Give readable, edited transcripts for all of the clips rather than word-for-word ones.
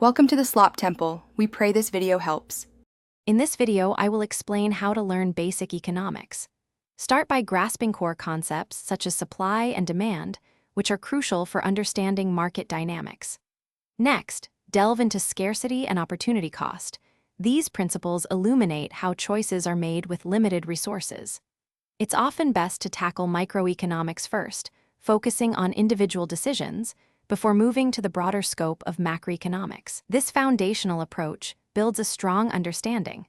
Welcome to the Slop Temple. We pray this video helps. In this video, I will explain how to learn basic economics. Start by grasping core concepts such as supply and demand, which are crucial for understanding market dynamics. Next, delve into scarcity and opportunity cost. These principles illuminate how choices are made with limited resources. It's often best to tackle microeconomics first, focusing on individual decisions, before moving to the broader scope of macroeconomics. This foundational approach builds a strong understanding.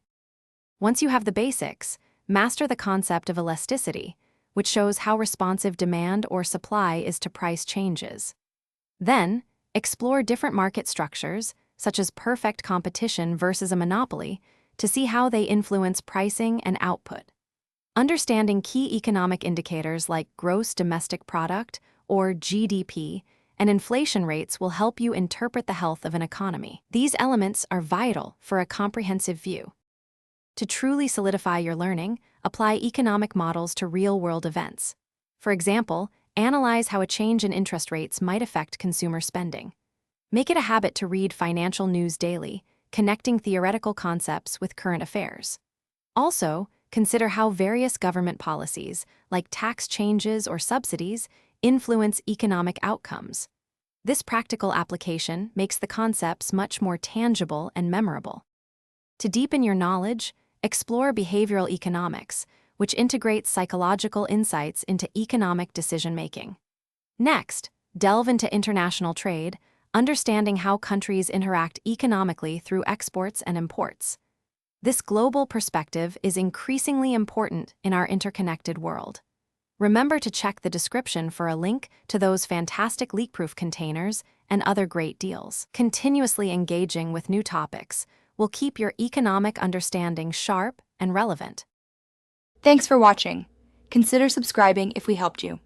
Once you have the basics, master the concept of elasticity, which shows how responsive demand or supply is to price changes. Then, explore different market structures, such as perfect competition versus a monopoly, to see how they influence pricing and output. Understanding key economic indicators like gross domestic product, or GDP, and inflation rates will help you interpret the health of an economy. These elements are vital for a comprehensive view. To truly solidify your learning, apply economic models to real-world events. For example, analyze how a change in interest rates might affect consumer spending. Make it a habit to read financial news daily, connecting theoretical concepts with current affairs. Also, consider how various government policies, like tax changes or subsidies, influence economic outcomes. This practical application makes the concepts much more tangible and memorable. To deepen your knowledge, explore behavioral economics, which integrates psychological insights into economic decision-making. Next, delve into international trade, understanding how countries interact economically through exports and imports. This global perspective is increasingly important in our interconnected world. Remember to check the description for a link to those fantastic leak-proof containers and other great deals. Continuously engaging with new topics will keep your economic understanding sharp and relevant. Thanks for watching. Consider subscribing if we helped you.